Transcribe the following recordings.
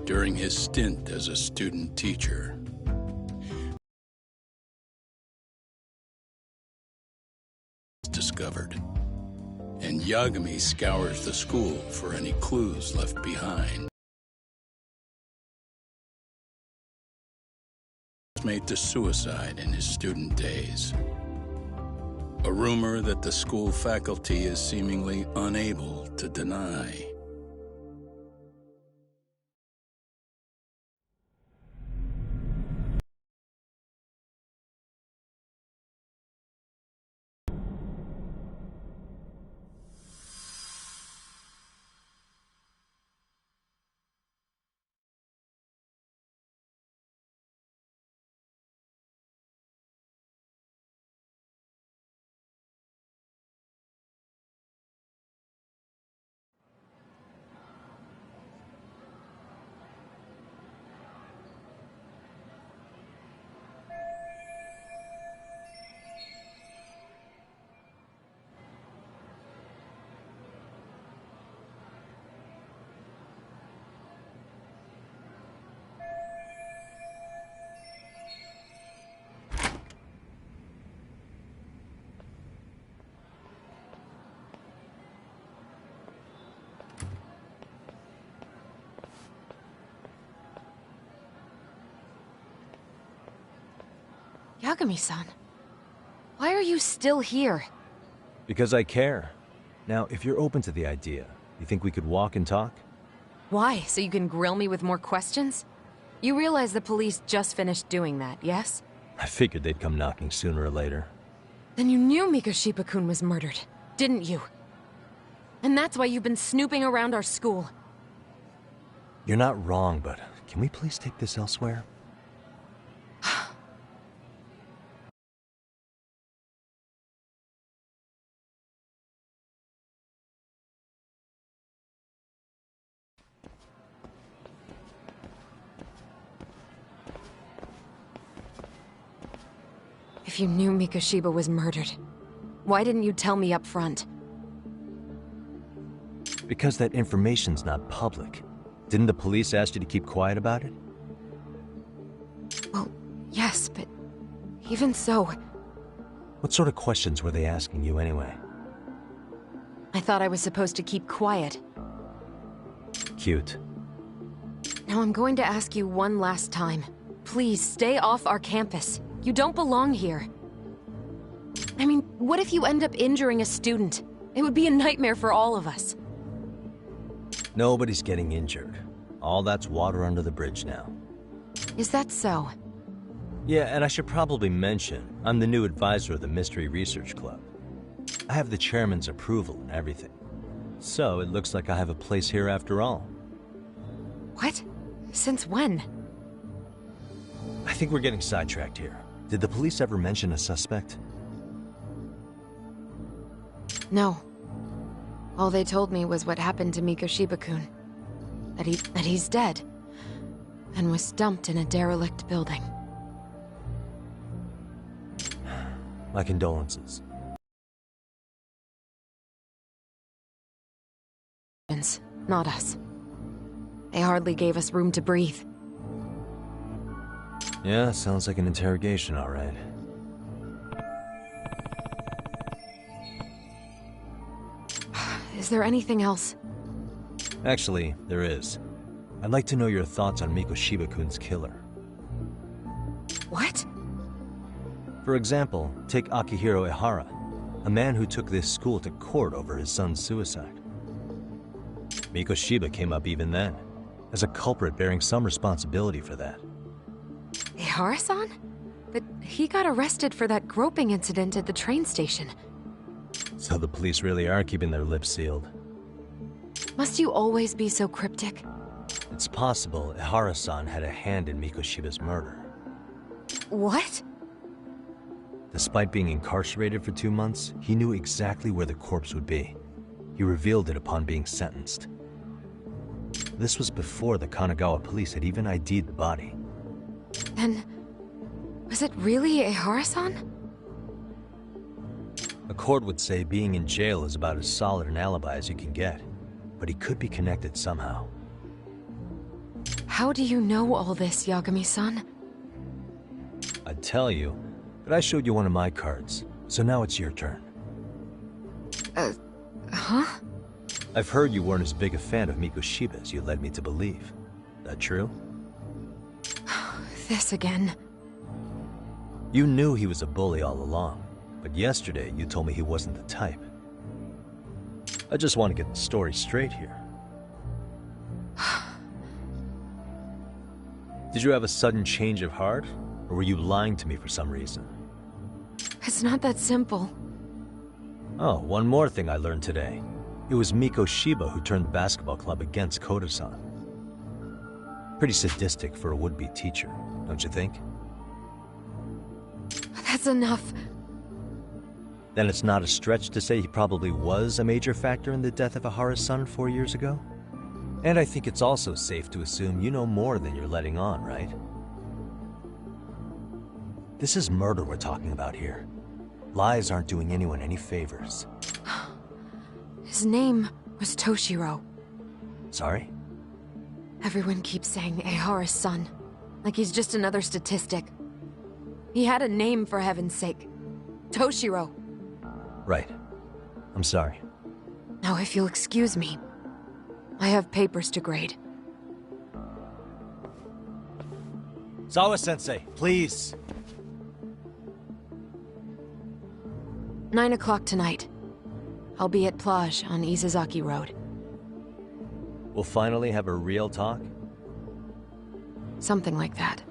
during his stint as a student teacher. Discovered, and Yagami scours the school for any clues left behind. Made to suicide in his student days. A rumor that the school faculty is seemingly unable to deny. Yagami-san, why are you still here? Because I care. Now, if you're open to the idea, you think we could walk and talk? Why? So you can grill me with more questions? You realize the police just finished doing that, yes? I figured they'd come knocking sooner or later. Then you knew Mikoshiba-kun was murdered, didn't you? And that's why you've been snooping around our school. You're not wrong, but can we please take this elsewhere? If you knew Mikoshiba was murdered, why didn't you tell me up front? Because that information's not public. Didn't the police ask you to keep quiet about it? Well, yes, but even so... What sort of questions were they asking you anyway? I thought I was supposed to keep quiet. Cute. Now I'm going to ask you one last time. Please, stay off our campus. You don't belong here. I mean, what if you end up injuring a student? It would be a nightmare for all of us. Nobody's getting injured. All that's water under the bridge now. Is that so? Yeah, and I should probably mention, I'm the new advisor of the Mystery Research Club. I have the chairman's approval and everything. So it looks like I have a place here after all. What? Since when? I think we're getting sidetracked here. Did the police ever mention a suspect? No. All they told me was what happened to Mikoshiba-kun. That he's dead. And was dumped in a derelict building. My condolences. Not us. They hardly gave us room to breathe. Yeah, sounds like an interrogation, all right. Is there anything else? Actually, there is. I'd like to know your thoughts on Mikoshiba-kun's killer. What? For example, take Akihiro Ehara, a man who took this school to court over his son's suicide. Mikoshiba came up even then, as a culprit bearing some responsibility for that. Ehara-san? But he got arrested for that groping incident at the train station. So the police really are keeping their lips sealed. Must you always be so cryptic? It's possible Ehara-san had a hand in Mikoshiba's murder. What? Despite being incarcerated for 2 months, he knew exactly where the corpse would be. He revealed it upon being sentenced. This was before the Kanagawa police had even ID'd the body. Then, was it really Ehara-san? A court would say being in jail is about as solid an alibi as you can get, but he could be connected somehow. How do you know all this, Yagami-san? I'd tell you, but I showed you one of my cards, so now it's your turn. Huh? I've heard you weren't as big a fan of Mikoshiba as you led me to believe. That true? This again. You knew he was a bully all along, but yesterday you told me he wasn't the type. I just want to get the story straight here. Did you have a sudden change of heart, or were you lying to me for some reason? It's not that simple. Oh, one more thing I learned today. It was Mikoshiba who turned the basketball club against Kodo-san. Pretty sadistic for a would-be teacher, don't you think? That's enough. Then it's not a stretch to say he probably was a major factor in the death of Ahara's son 4 years ago? And I think it's also safe to assume you know more than you're letting on, right? This is murder we're talking about here. Lies aren't doing anyone any favors. His name was Toshiro. Sorry? Everyone keeps saying Ehara's son, like he's just another statistic. He had a name, for heaven's sake. Toshiro. Right. I'm sorry. Now, if you'll excuse me, I have papers to grade. Sawa-sensei, please! 9 o'clock tonight. I'll be at Plage on Isazaki Road. We'll finally have a real talk? Something like that.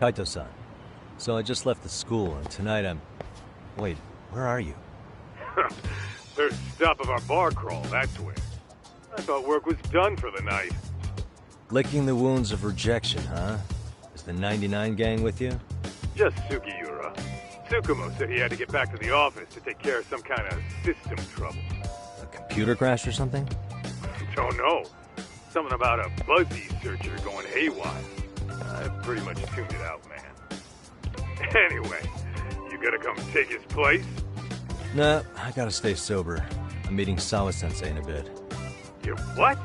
Kaito-san. So I just left the school, and tonight I'm... Wait, where are you? First stop of our bar crawl, that's where. I thought work was done for the night. Licking the wounds of rejection, huh? Is the 99 gang with you? Just Sugiura. Tsukumo said he had to get back to the office to take care of some kind of system trouble. A computer crash or something? Don't know. Something about a Buzzy searcher going haywire. I pretty much tuned it out, man. Anyway, you gonna come take his place? Nah, I gotta stay sober. I'm meeting Sawa-sensei in a bit. You what?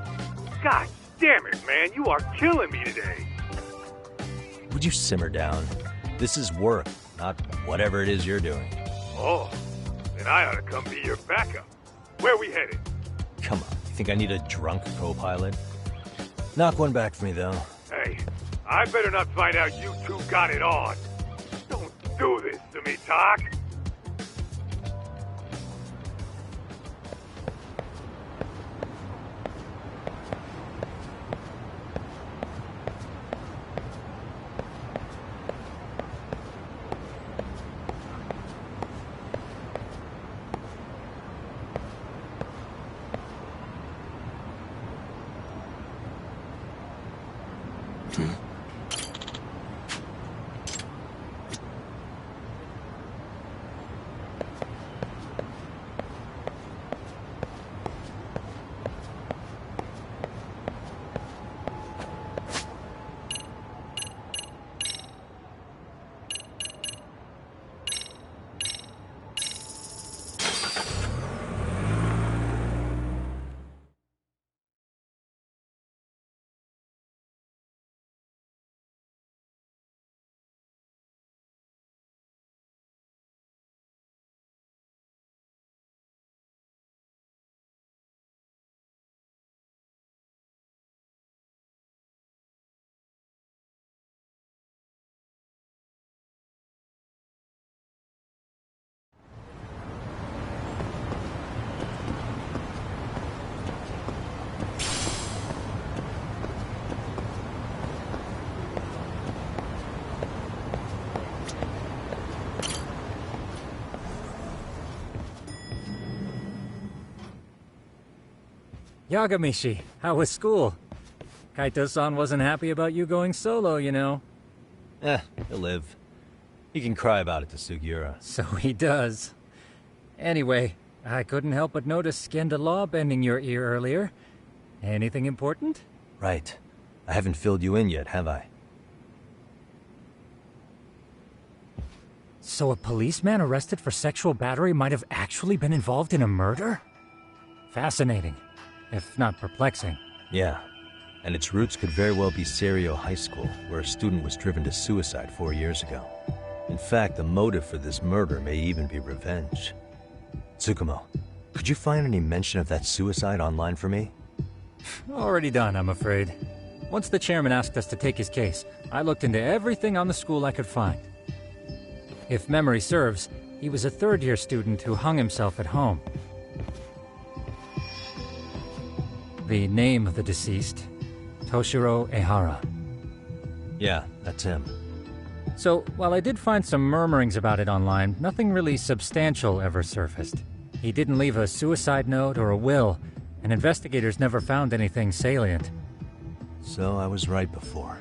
God damn it, man, you are killing me today. Would you simmer down? This is work, not whatever it is you're doing. Oh, then I ought to come be your backup. Where we headed? Come on, you think I need a drunk co-pilot? Knock one back for me, though. Hey, I better not find out you two got it on. Don't do this to me, Tak. Yagamishi, how was school? Kaito-san wasn't happy about you going solo, you know. He'll live. He can cry about it to Sugiura. So he does. Anyway, I couldn't help but notice Skenda Law bending your ear earlier. Anything important? Right. I haven't filled you in yet, have I? So a policeman arrested for sexual battery might have actually been involved in a murder? Fascinating, if not perplexing. Yeah. And its roots could very well be Serio High School, where a student was driven to suicide 4 years ago. In fact, the motive for this murder may even be revenge. Tsukumo, could you find any mention of that suicide online for me? Already done, I'm afraid. Once the chairman asked us to take his case, I looked into everything on the school I could find. If memory serves, he was a third-year student who hung himself at home. The name of the deceased, Toshiro Ehara. Yeah, that's him. So, while I did find some murmurings about it online, nothing really substantial ever surfaced. He didn't leave a suicide note or a will, and investigators never found anything salient. So I was right before.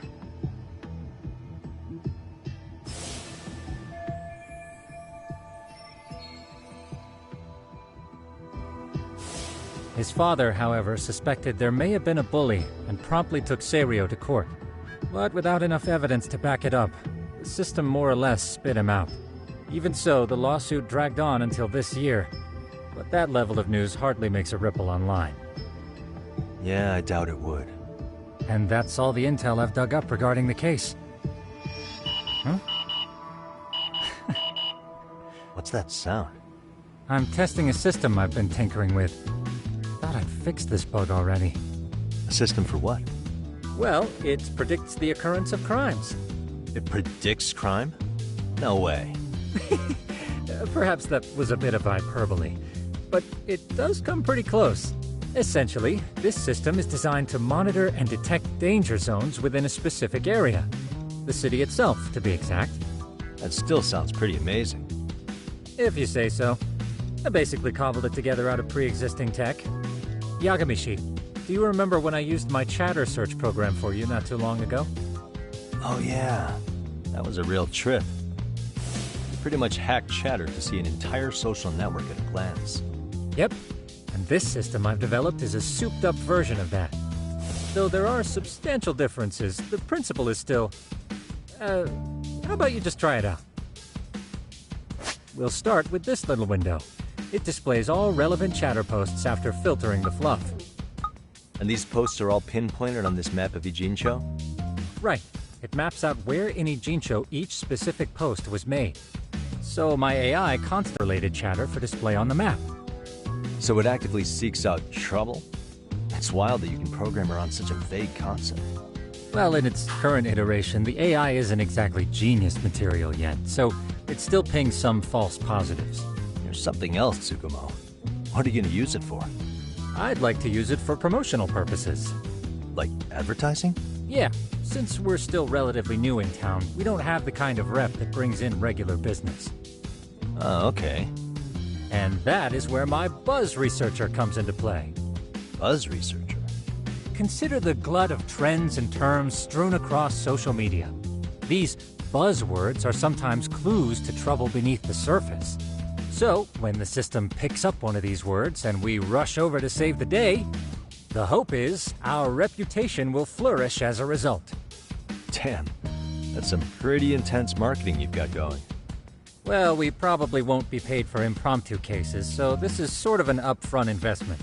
His father, however, suspected there may have been a bully and promptly took Serio to court. But without enough evidence to back it up, the system more or less spit him out. Even so, the lawsuit dragged on until this year. But that level of news hardly makes a ripple online. Yeah, I doubt it would. And that's all the intel I've dug up regarding the case. Huh? What's that sound? I'm testing a system I've been tinkering with. Thought I'd fixed this bug already. A system for what? Well, it predicts the occurrence of crimes. It predicts crime? No way. Perhaps that was a bit of hyperbole, but it does come pretty close. Essentially, this system is designed to monitor and detect danger zones within a specific area. The city itself, to be exact. That still sounds pretty amazing. If you say so. I basically cobbled it together out of pre-existing tech. Yagamishi, do you remember when I used my chatter search program for you not too long ago? Oh yeah, that was a real trip. You pretty much hacked Chatter to see an entire social network at a glance. Yep, and this system I've developed is a souped-up version of that. Though there are substantial differences, the principle is still... how about you just try it out? We'll start with this little window. It displays all relevant chatter posts after filtering the fluff. And these posts are all pinpointed on this map of Ijincho? Right. It maps out where in Ijincho each specific post was made. So my AI constellated chatter for display on the map. So it actively seeks out trouble? It's wild that you can program around such a vague concept. Well, in its current iteration, the AI isn't exactly genius material yet, so it still pings some false positives. There's something else, Tsukumo. What are you going to use it for? I'd like to use it for promotional purposes. Like advertising? Yeah, since we're still relatively new in town, we don't have the kind of rep that brings in regular business. Oh, okay. And that is where my buzz researcher comes into play. Buzz researcher? Consider the glut of trends and terms strewn across social media. These buzzwords are sometimes clues to trouble beneath the surface. So, when the system picks up one of these words and we rush over to save the day, the hope is our reputation will flourish as a result. Damn, that's some pretty intense marketing you've got going. Well, we probably won't be paid for impromptu cases, so this is sort of an upfront investment.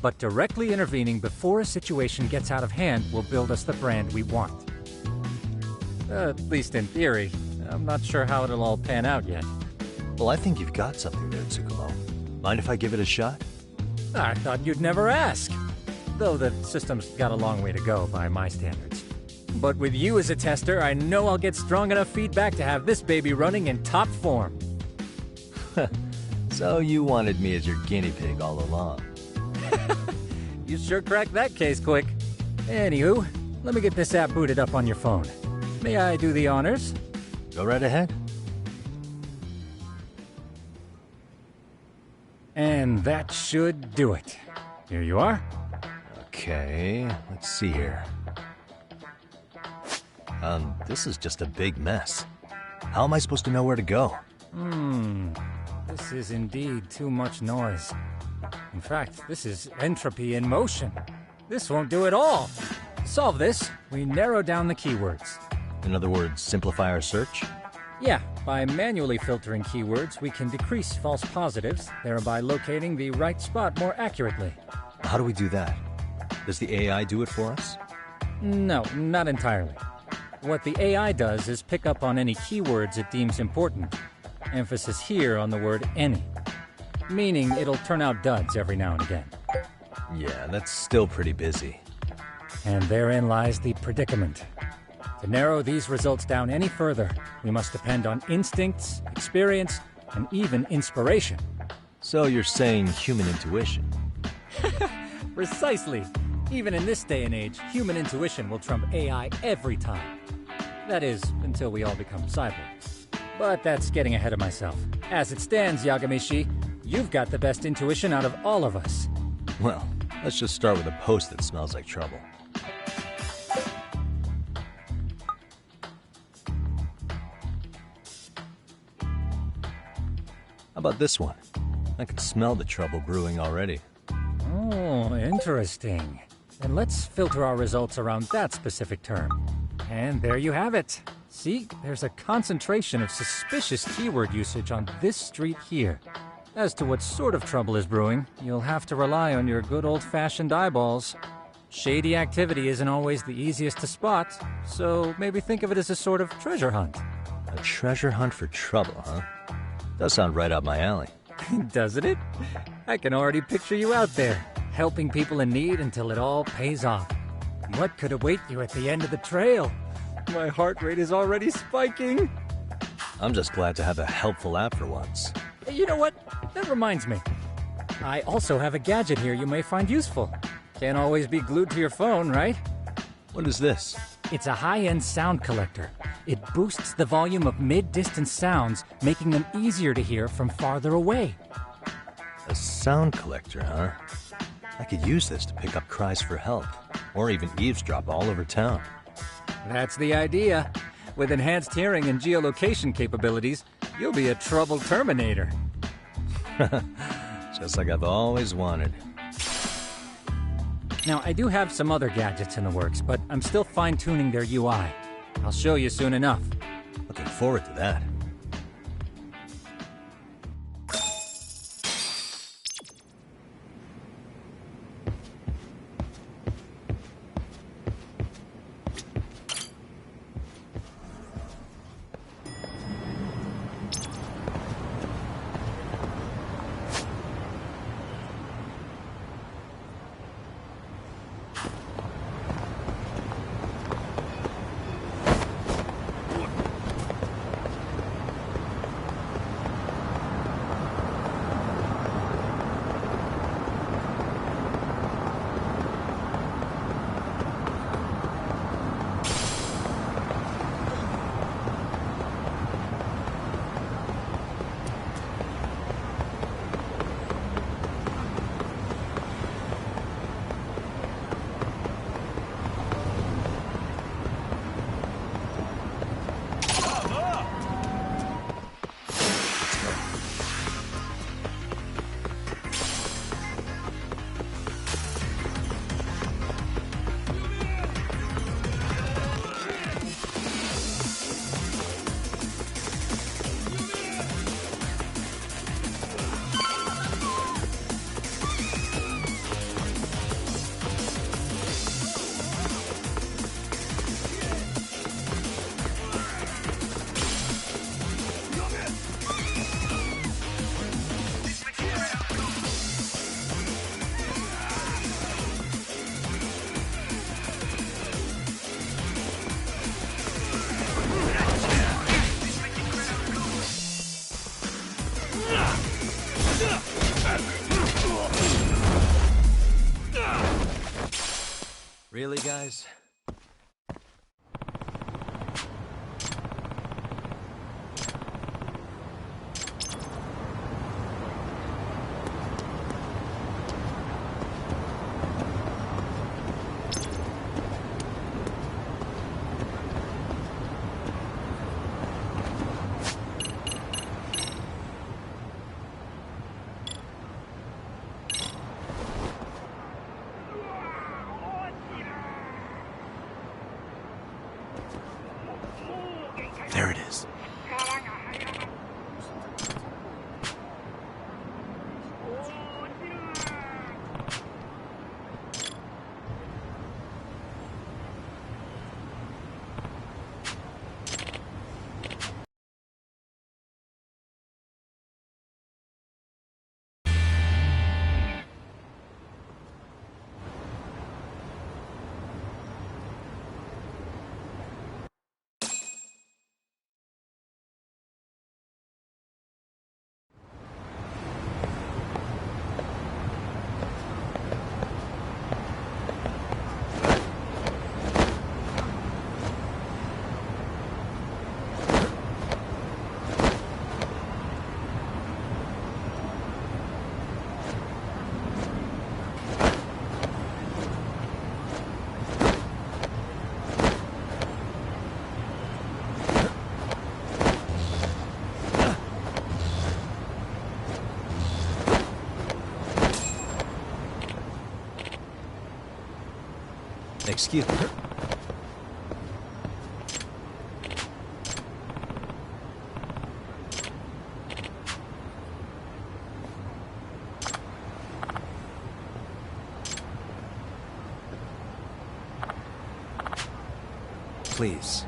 But directly intervening before a situation gets out of hand will build us the brand we want. At least in theory. I'm not sure how it'll all pan out yet. Well, I think you've got something there, Tsukumo. Mind if I give it a shot? I thought you'd never ask. Though the system's got a long way to go by my standards. But with you as a tester, I know I'll get strong enough feedback to have this baby running in top form. So you wanted me as your guinea pig all along. You sure cracked that case quick. Anywho, let me get this app booted up on your phone. May I do the honors? Go right ahead. And that should do it. Here you are. Okay, let's see here. This is just a big mess. How am I supposed to know where to go? This is indeed too much noise. In fact, this is entropy in motion. This won't do at all. To solve this, we narrow down the keywords. In other words, simplify our search? Yeah, by manually filtering keywords, we can decrease false positives, thereby locating the right spot more accurately. How do we do that? Does the AI do it for us? No, not entirely. What the AI does is pick up on any keywords it deems important. Emphasis here on the word any. Meaning it'll turn out duds every now and again. Yeah, that's still pretty busy. And therein lies the predicament. To narrow these results down any further, we must depend on instincts, experience, and even inspiration. So you're saying human intuition? Precisely. Even in this day and age, human intuition will trump AI every time. That is, until we all become cyborgs. But that's getting ahead of myself. As it stands, Yagami-shi, you've got the best intuition out of all of us. Well, let's just start with a post that smells like trouble. How about this one? I can smell the trouble brewing already. Oh, interesting. Then let's filter our results around that specific term. And there you have it. See, there's a concentration of suspicious keyword usage on this street here. As to what sort of trouble is brewing, you'll have to rely on your good old-fashioned eyeballs. Shady activity isn't always the easiest to spot, so maybe think of it as a sort of treasure hunt. A treasure hunt for trouble, huh? Does sound right up my alley. Doesn't it? I can already picture you out there, helping people in need until it all pays off. What could await you at the end of the trail? My heart rate is already spiking. I'm just glad to have a helpful app for once. You know what? That reminds me. I also have a gadget here you may find useful. Can't always be glued to your phone, right? What is this? It's a high-end sound collector. It boosts the volume of mid-distance sounds, making them easier to hear from farther away. A sound collector, huh? I could use this to pick up cries for help, or even eavesdrop all over town. That's the idea. With enhanced hearing and geolocation capabilities, you'll be a trouble terminator. Just like I've always wanted. Now, I do have some other gadgets in the works, but I'm still fine-tuning their UI. I'll show you soon enough. Looking forward to that. Really, guys? There it is. Excuse me. Please.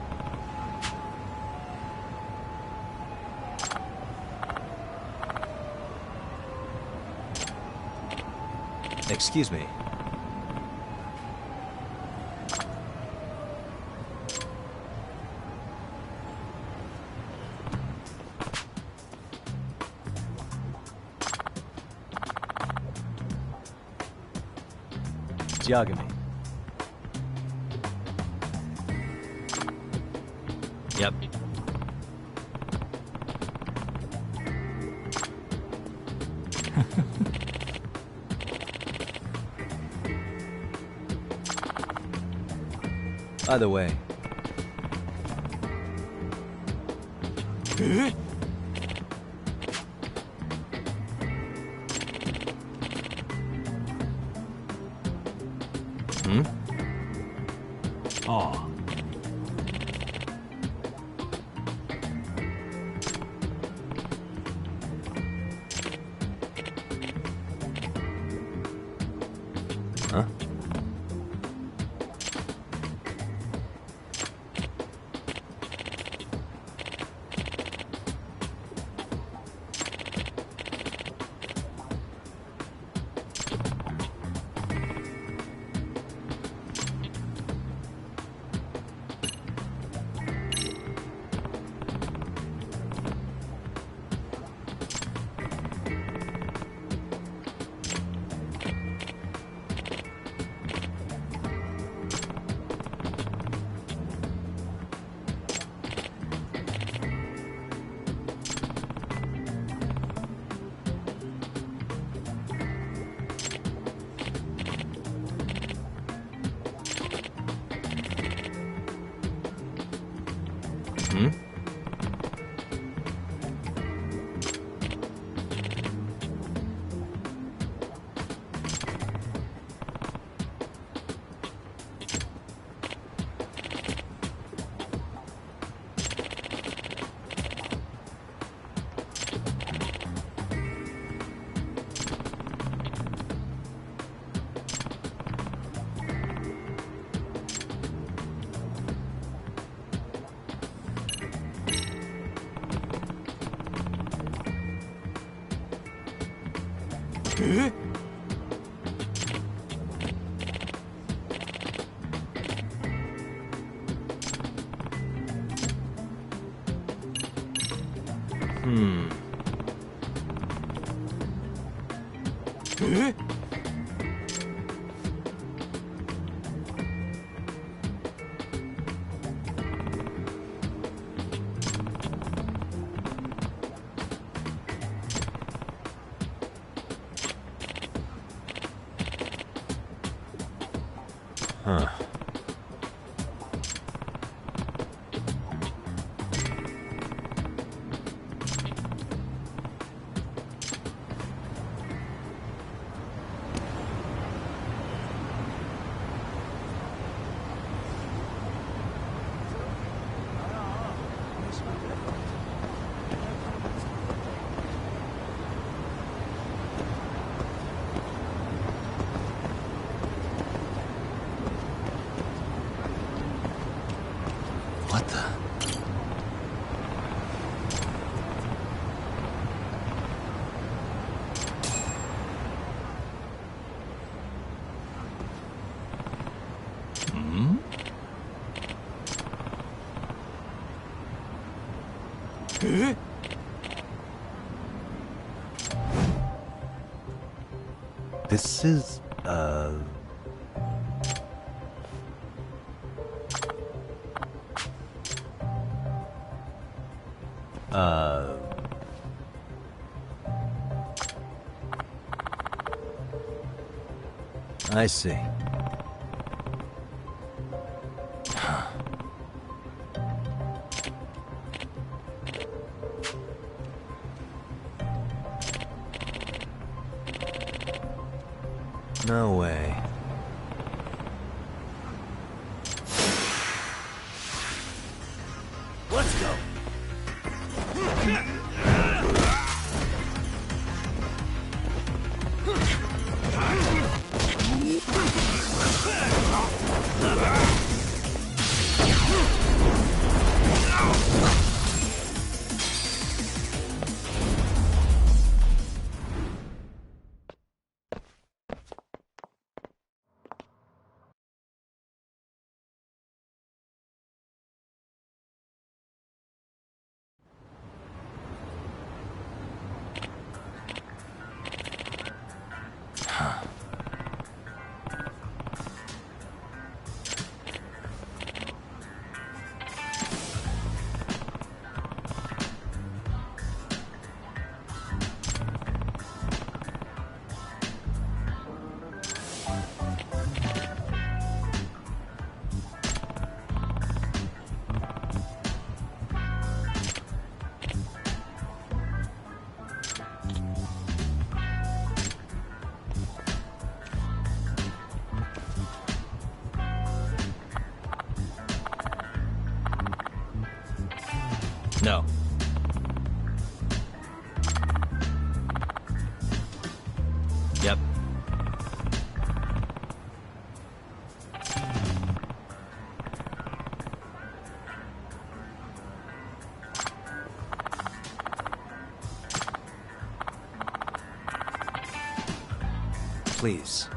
Excuse me. JUDGEMENT. Yep. Either way. Hmm? Oh. Huh? Hmm? Hmm. Huh. What the? This is, I see. No way. Let's go. No. Yep. Please.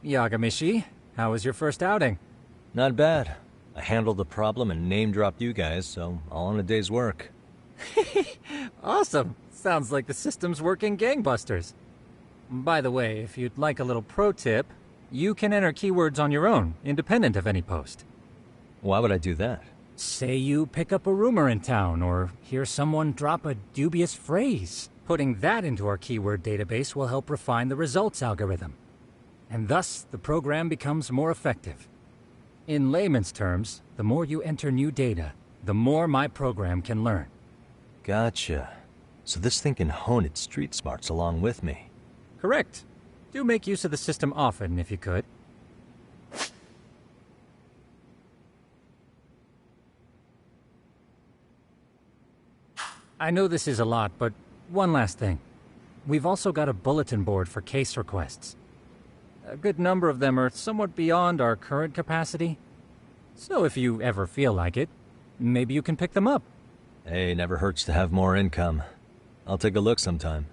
Yagamishi, how was your first outing? Not bad. I handled the problem and name-dropped you guys, so all in a day's work. Awesome. Sounds like the system's working gangbusters. By the way, if you'd like a little pro tip, you can enter keywords on your own, independent of any post. Why would I do that? Say you pick up a rumor in town or hear someone drop a dubious phrase. Putting that into our keyword database will help refine the results algorithm. And thus, the program becomes more effective. In layman's terms, the more you enter new data, the more my program can learn. Gotcha. So this thing can hone its street smarts along with me. Correct. Do make use of the system often if you could. I know this is a lot, but one last thing. We've also got a bulletin board for case requests. A good number of them are somewhat beyond our current capacity. So if you ever feel like it, maybe you can pick them up. Hey, never hurts to have more income. I'll take a look sometime.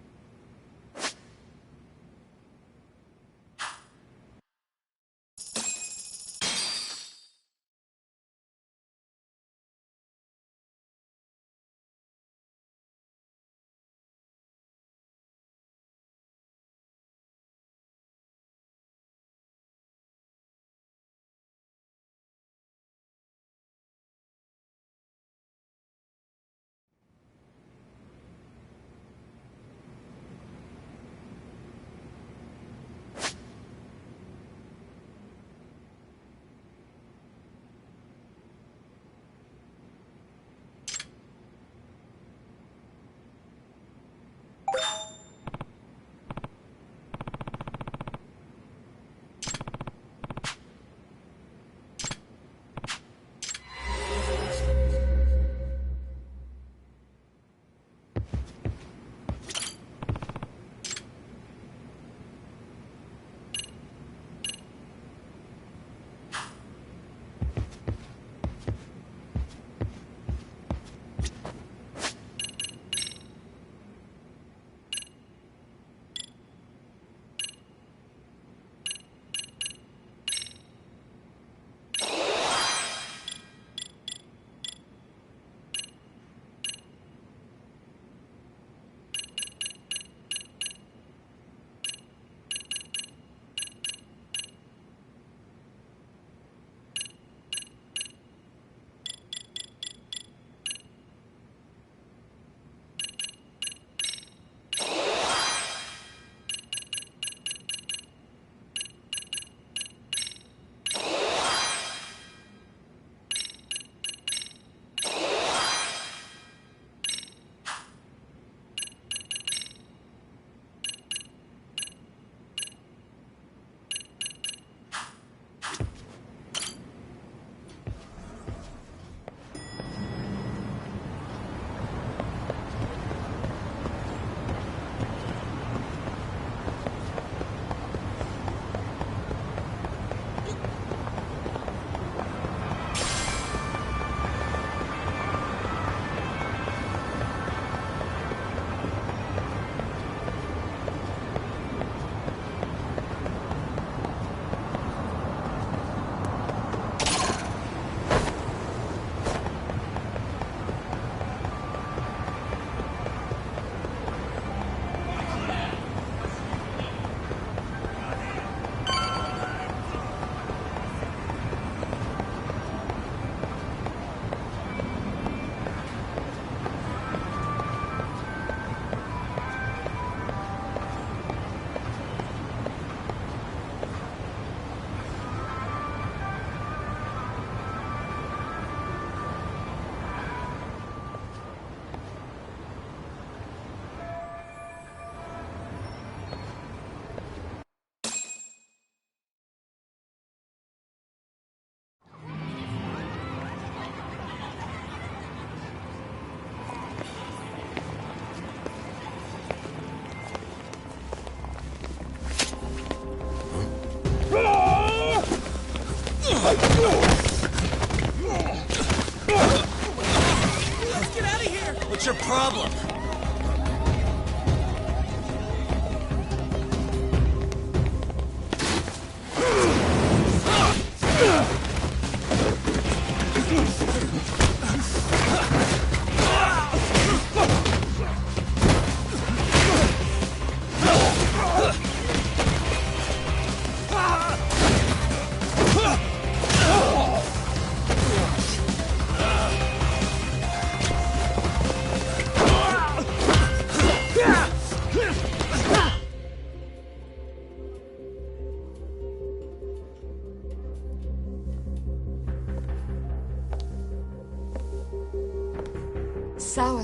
What's your problem?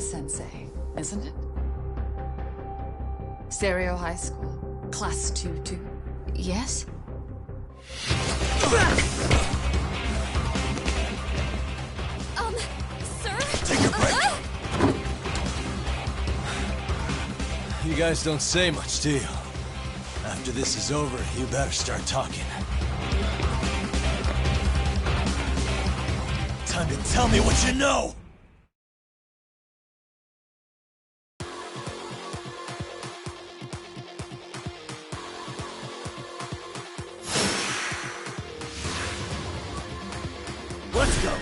Sensei, isn't it? Stereo High School, Class 2-2. Yes? Sir? Take a break. You guys don't say much, do you? After this is over, you better start talking. Time to tell me what you know! Let's go!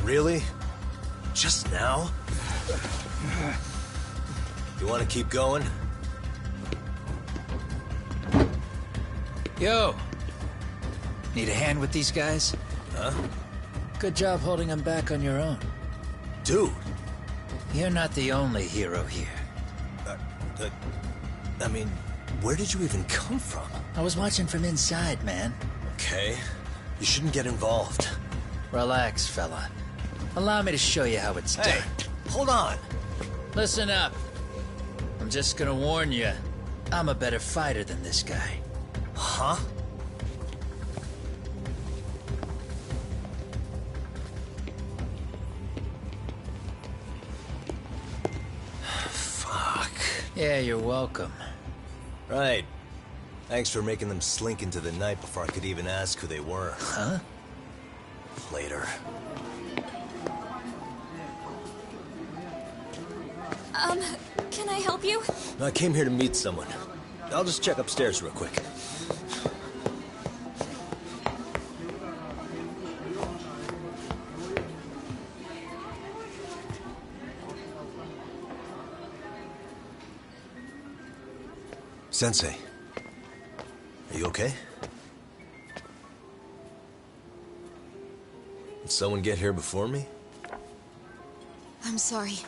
Really? Just now? You want to keep going? Yo! Need a hand with these guys? Huh? Good job holding them back on your own. Dude! You're not the only hero here. I mean, where did you even come from? I was watching from inside, man. Okay. You shouldn't get involved. Relax, fella. Allow me to show you how it's Hey, done. hold on! Listen up. I'm just gonna warn you. I'm a better fighter than this guy. Huh? Fuck. Yeah, you're welcome. Right. Thanks for making them slink into the night before I could even ask who they were. Huh? Later. Can I help you? I came here to meet someone. I'll just check upstairs real quick. Sensei, are you okay? Did someone get here before me? I'm sorry.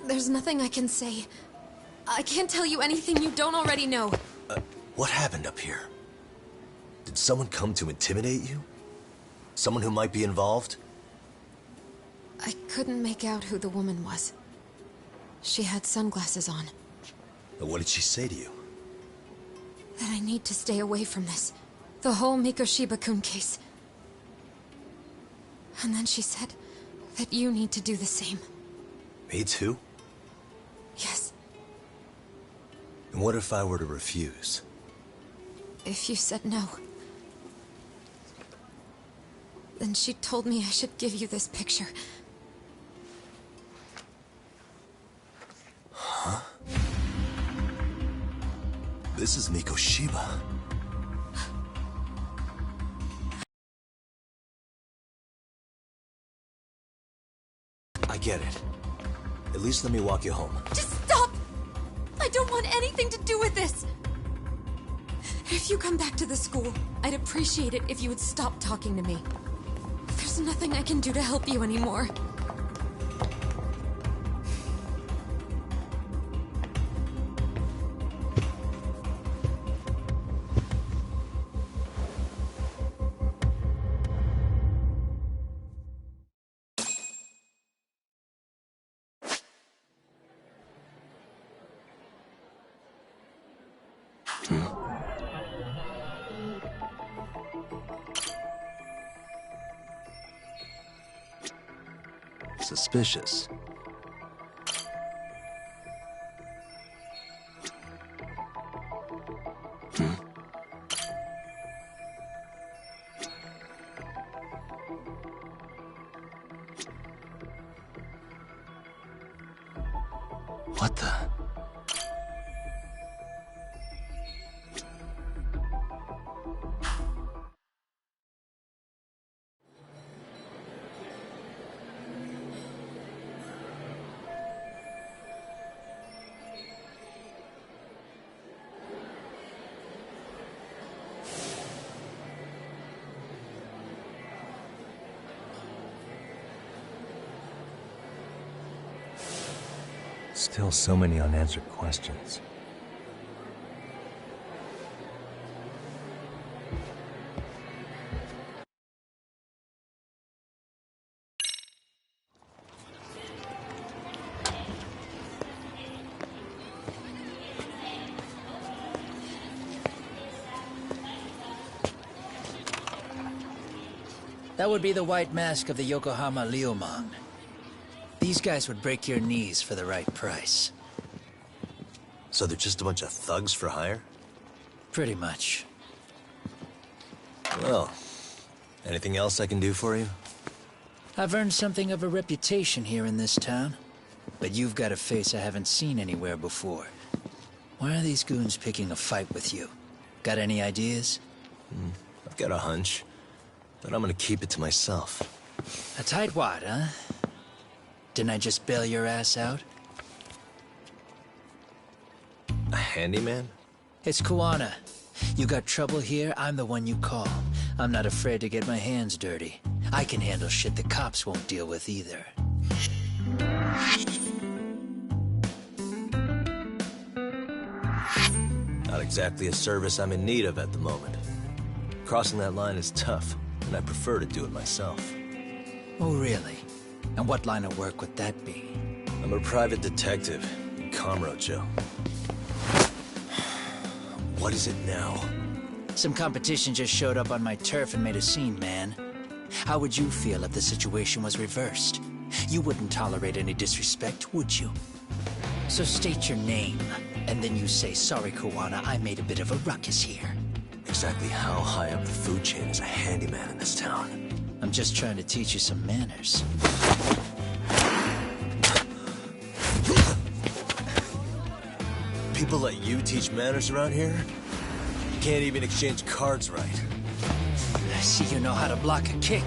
There's nothing I can say. I can't tell you anything you don't already know. What happened up here? Did someone come to intimidate you? Someone who might be involved? I couldn't make out who the woman was. She had sunglasses on. What did she say to you? That I need to stay away from this. The whole Mikoshiba-kun case. And then she said that you need to do the same. Me too? Yes. And what if I were to refuse? If you said no. Then she told me I should give you this picture. Huh? This is Mikoshiba. I get it. At least let me walk you home. Just stop! I don't want anything to do with this! If you come back to the school, I'd appreciate it if you would stop talking to me. There's nothing I can do to help you anymore. Suspicious. What the? Still so many unanswered questions. That would be the white mask of the Yokohama Liumang. These guys would break your knees for the right price. So they're just a bunch of thugs for hire? Pretty much. Well, anything else I can do for you? I've earned something of a reputation here in this town. But you've got a face I haven't seen anywhere before. Why are these goons picking a fight with you? Got any ideas? I've got a hunch, but I'm gonna keep it to myself. A tightwad, huh? Didn't I just bail your ass out? A handyman? It's Kuwana. You got trouble here, I'm the one you call. I'm not afraid to get my hands dirty. I can handle shit the cops won't deal with either. Not exactly a service I'm in need of at the moment. Crossing that line is tough, and I prefer to do it myself. Oh, really? And what line of work would that be? I'm a private detective in Kamurocho. What is it now? Some competition just showed up on my turf and made a scene, man. How would you feel if the situation was reversed? You wouldn't tolerate any disrespect, would you? So state your name, and then you say, "Sorry, Kuwana, I made a bit of a ruckus here." Exactly how high up the food chain is a handyman in this town? I'm just trying to teach you some manners. People let you teach manners around here? You can't even exchange cards right. I see you know how to block a kick.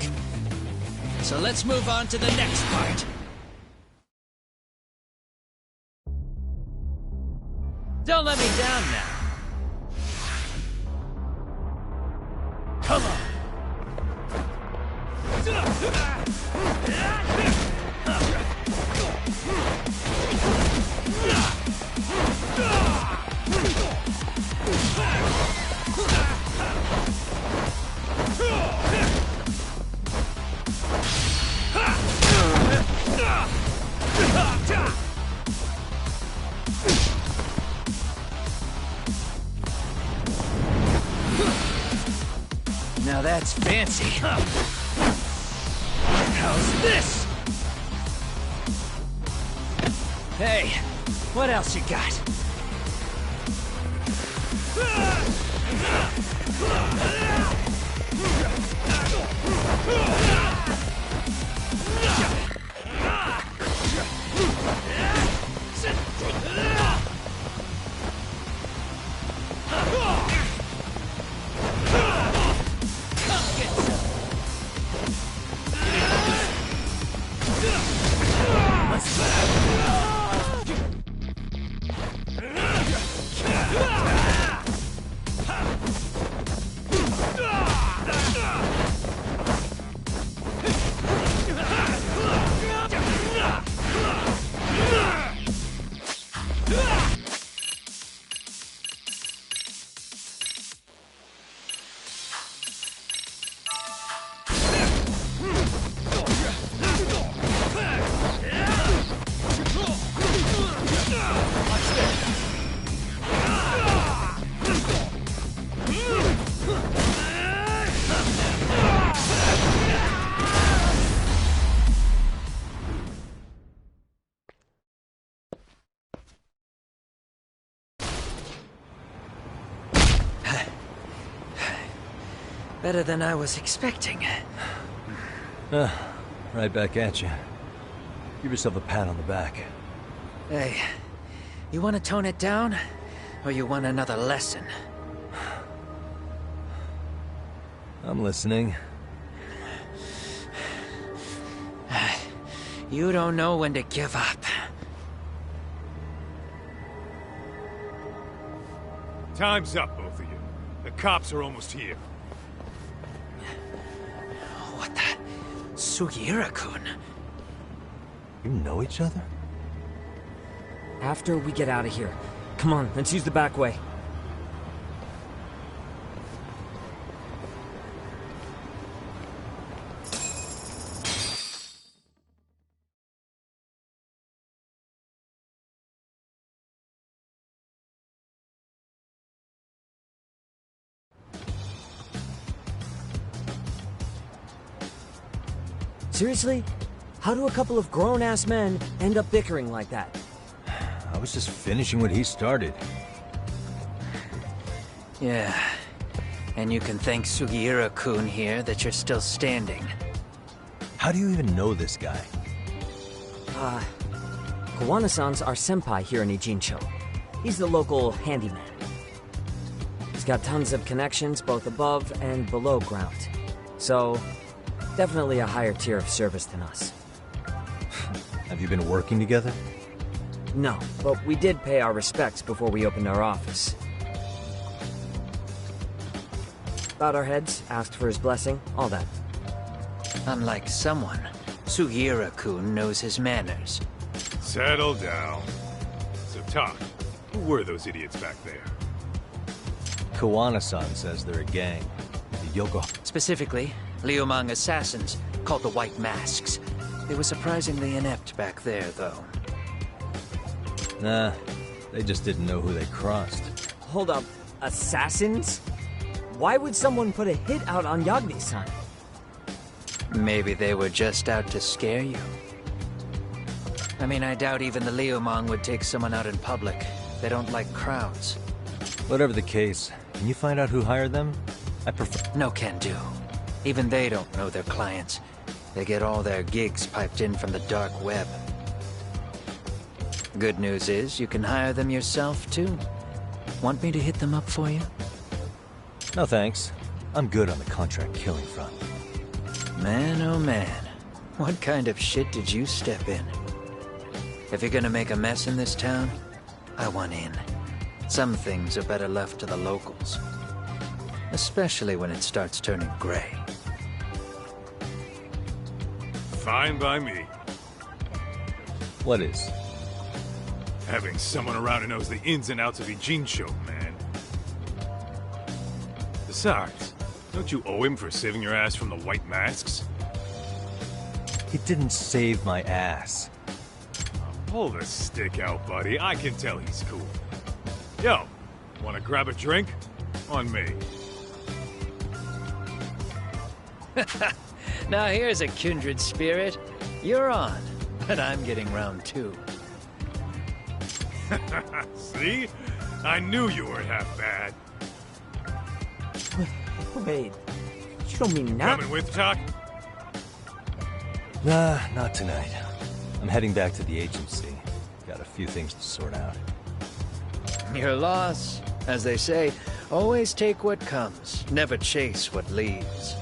So let's move on to the next part. Don't let me down now. Come on. Now that's fancy. How's this? Hey, what else you got? Better than I was expecting. Right back at you. Give yourself a pat on the back. Hey, you want to tone it down? Or you want another lesson? I'm listening. You don't know when to give up. Time's up, both of you. The cops are almost here. What the? Sugiura-kun? You know each other? After we get out of here. Come on, let's use the back way. Seriously? How do a couple of grown-ass men end up bickering like that? I was just finishing what he started. Yeah. And you can thank Sugiura-kun here that you're still standing. How do you even know this guy? Kawana-san's our senpai here in Ijincho. He's the local handyman. He's got tons of connections both above and below ground. So, definitely a higher tier of service than us. Have you been working together? No, but we did pay our respects before we opened our office. Bowed our heads, asked for his blessing, all that. Unlike someone, Sugiura-kun knows his manners. Settle down. So, talk. Who were those idiots back there? Kawana-san says they're a gang. The Yoko... Specifically, Liumang assassins, called the White Masks. They were surprisingly inept back there, though. Nah, they just didn't know who they crossed. Hold up, assassins? Why would someone put a hit out on Yagni-san? Maybe they were just out to scare you. I mean, I doubt even the Liumang would take someone out in public. They don't like crowds. Whatever the case, can you find out who hired them? I prefer... No can do. Even they don't know their clients. They get all their gigs piped in from the dark web. Good news is, you can hire them yourself, too. Want me to hit them up for you? No thanks. I'm good on the contract killing front. Man, oh man. What kind of shit did you step in? If you're gonna make a mess in this town, I want in. Some things are better left to the locals. Especially when it starts turning gray. Fine by me. What is? Having someone around who knows the ins and outs of Ijincho, man. Besides, don't you owe him for saving your ass from the White Masks? He didn't save my ass. Pull the stick out, buddy. I can tell he's cool. Yo, wanna grab a drink? On me. Now here's a kindred spirit. You're on, but I'm getting round two. See? I knew you weren't half bad. Wait, you don't mean that? Coming with, Talk? Nah, not tonight. I'm heading back to the agency. Got a few things to sort out. Your loss. As they say, always take what comes, never chase what leaves.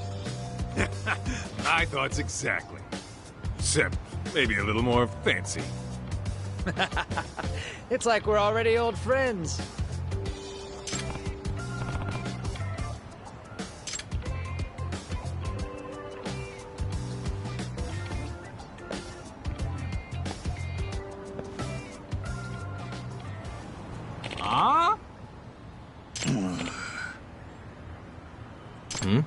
My thoughts exactly. Except maybe a little more fancy. It's like we're already old friends. Huh? Hmm?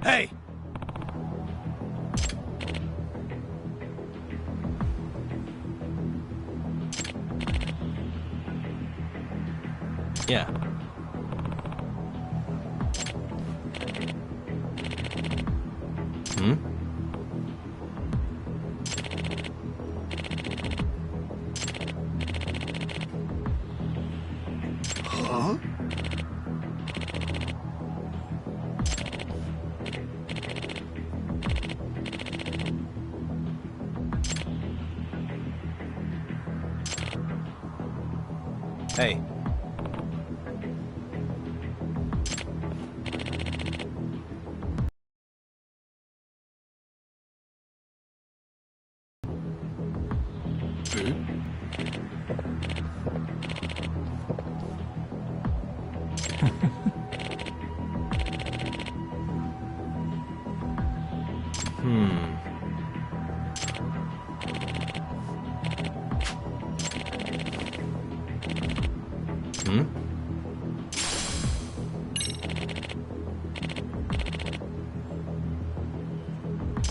Hey! Yeah. Hey.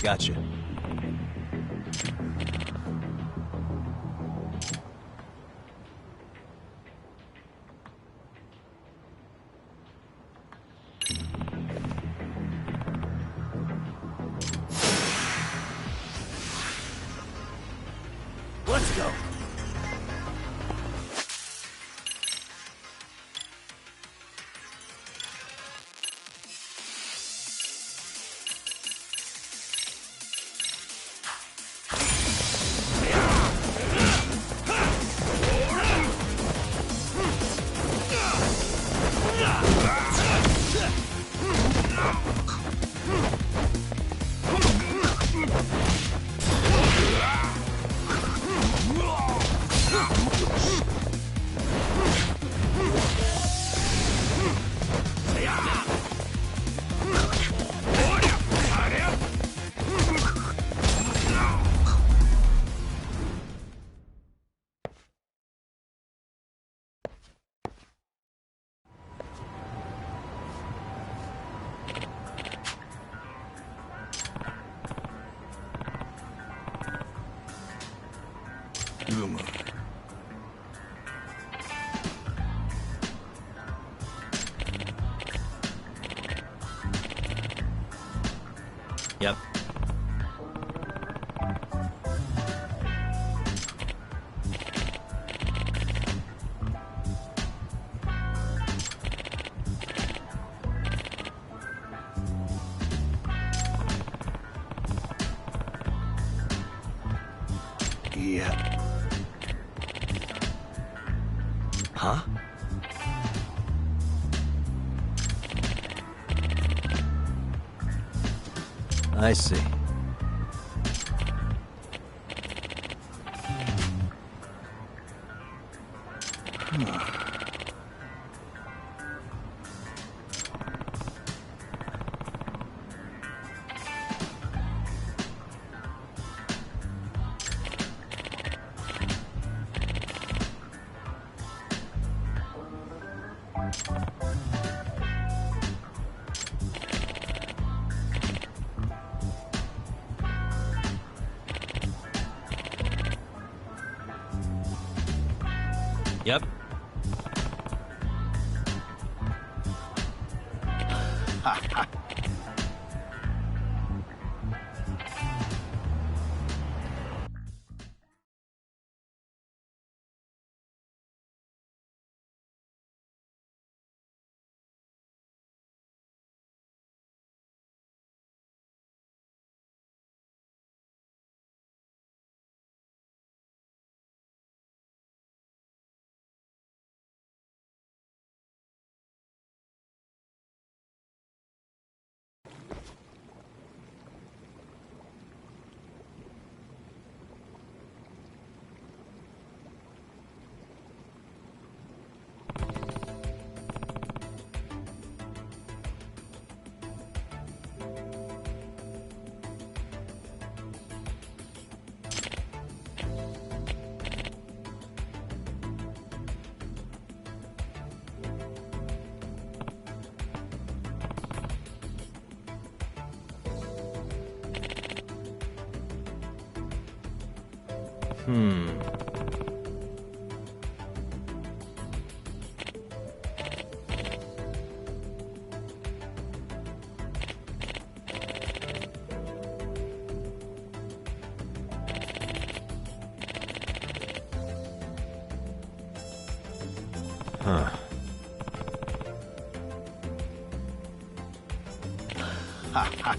Gotcha. Let's go. Yep. Yeah. Huh? I see. Yep. Huh. Ha ha.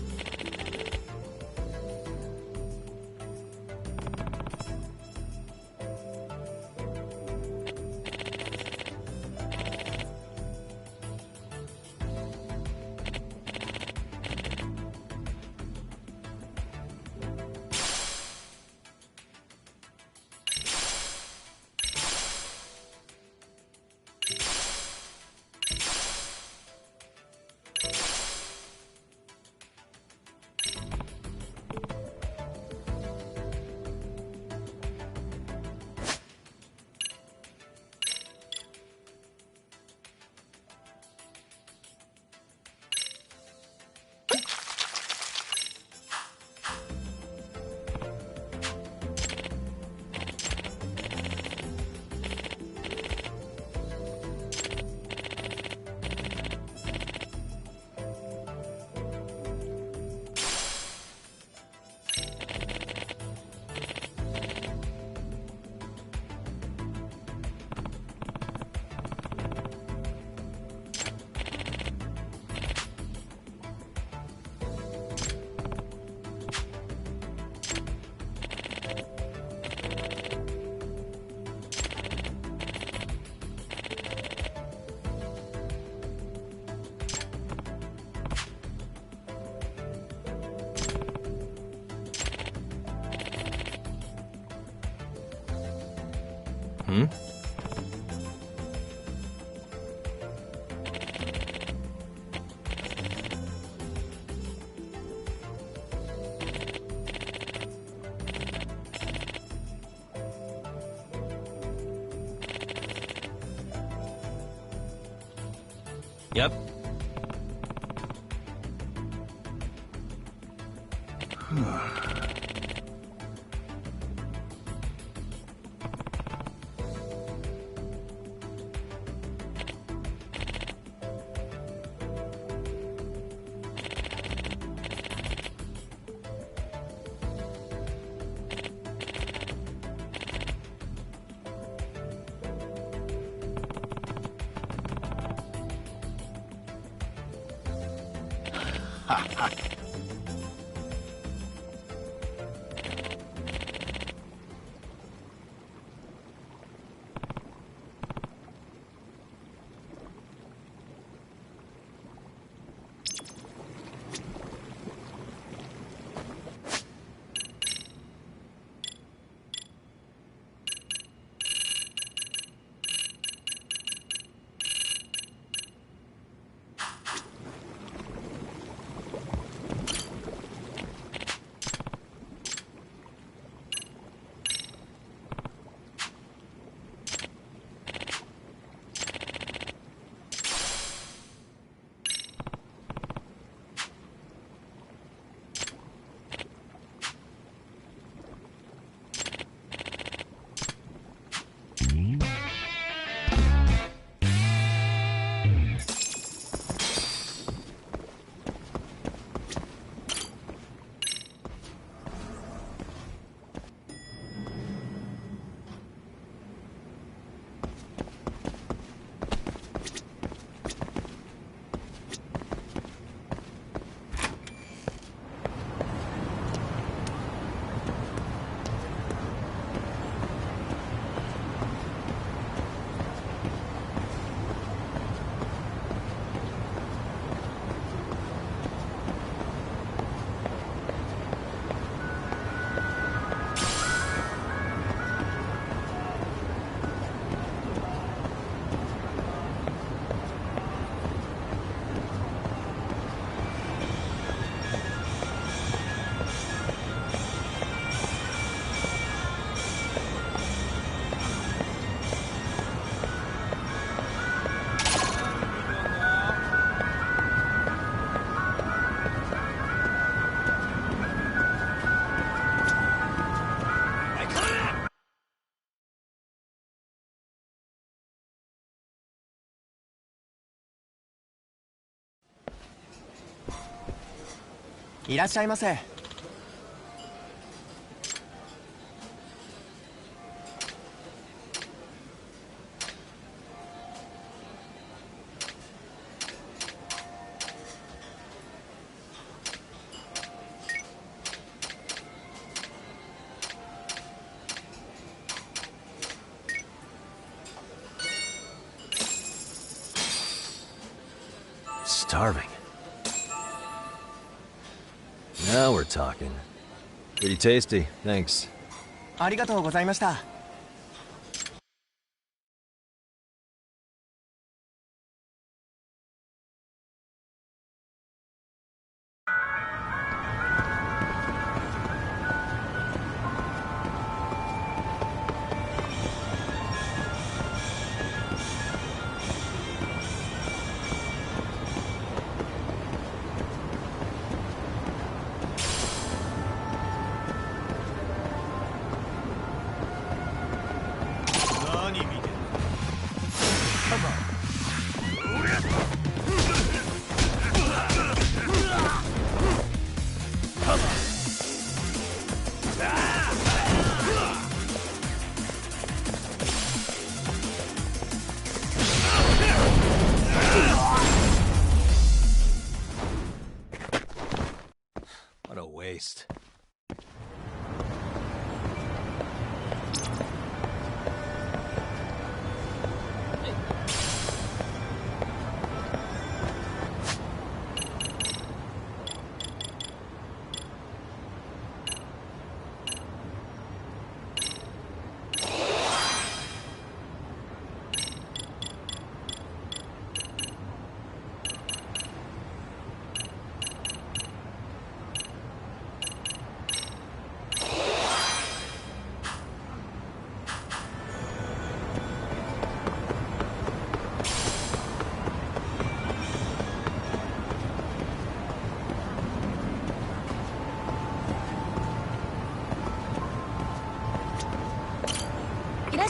Hmm? Yep. Ha. いらっしゃいませ。Starving. Now we're talking. Pretty tasty, thanks. ありがとうございました。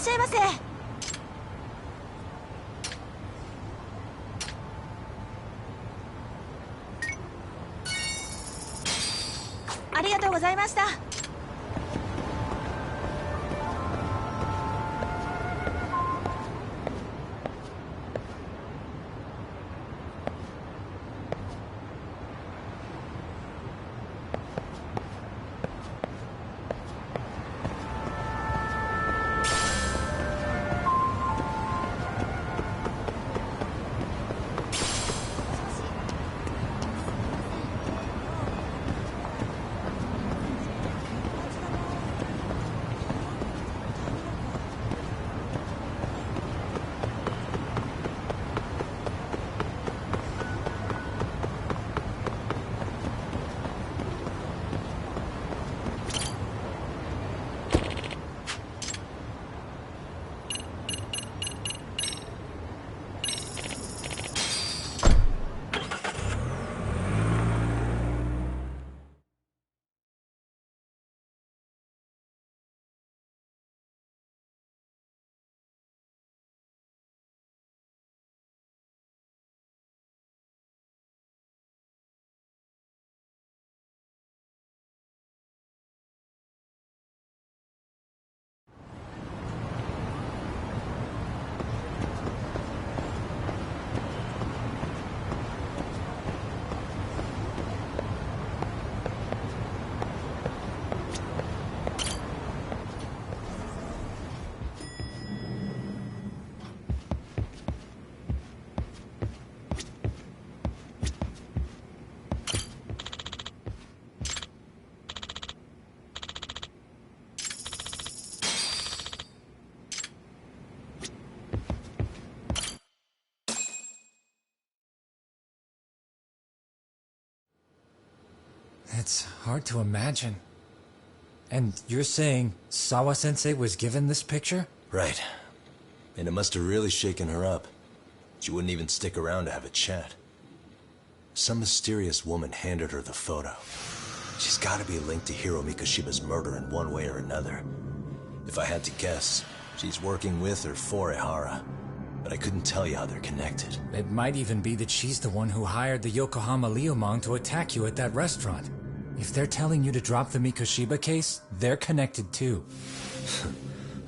っしゃいませ。ありがとうございました。It's hard to imagine. And you're saying Sawa-sensei was given this picture? Right. And it must have really shaken her up. She wouldn't even stick around to have a chat. Some mysterious woman handed her the photo. She's gotta be linked to Hiro Mikoshiba's murder in one way or another. If I had to guess, she's working with or for Ehara. But I couldn't tell you how they're connected. It might even be that she's the one who hired the Yokohama Liumang to attack you at that restaurant. If they're telling you to drop the Mikoshiba case, they're connected too.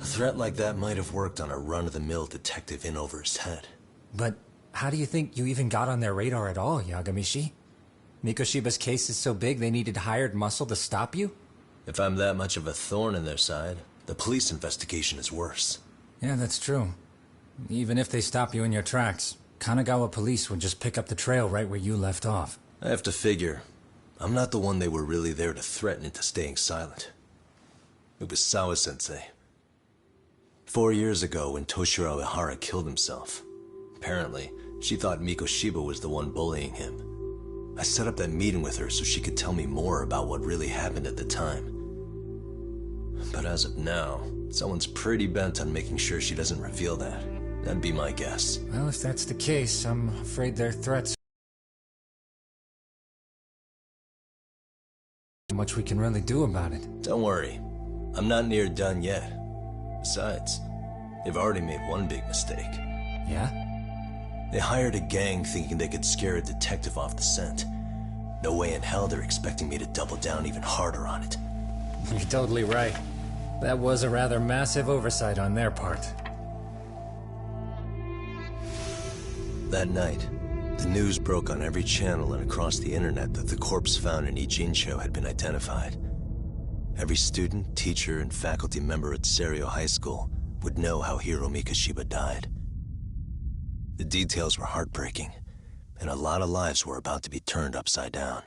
A threat like that might have worked on a run-of-the-mill detective in over his head. But how do you think you even got on their radar at all, Yagamishi? Mikoshiba's case is so big they needed hired muscle to stop you? If I'm that much of a thorn in their side, the police investigation is worse. Yeah, that's true. Even if they stop you in your tracks, Kanagawa police would just pick up the trail right where you left off. I have to figure, I'm not the one they were really there to threaten into staying silent. It was Sawa-sensei. 4 years ago when Toshiro Ehara killed himself, apparently, she thought Mikoshiba was the one bullying him. I set up that meeting with her so she could tell me more about what really happened at the time. But as of now, someone's pretty bent on making sure she doesn't reveal that. That'd be my guess. Well, if that's the case, I'm afraid their threats... Not much we can really do about it. Don't worry. I'm not near done yet. Besides, they've already made one big mistake. Yeah? They hired a gang thinking they could scare a detective off the scent. No way in hell they're expecting me to double down even harder on it. You're totally right. That was a rather massive oversight on their part. That night, the news broke on every channel and across the internet that the corpse found in Ijincho had been identified. Every student, teacher, and faculty member at Serio High School would know how Hiro Mikoshiba died. The details were heartbreaking, and a lot of lives were about to be turned upside down.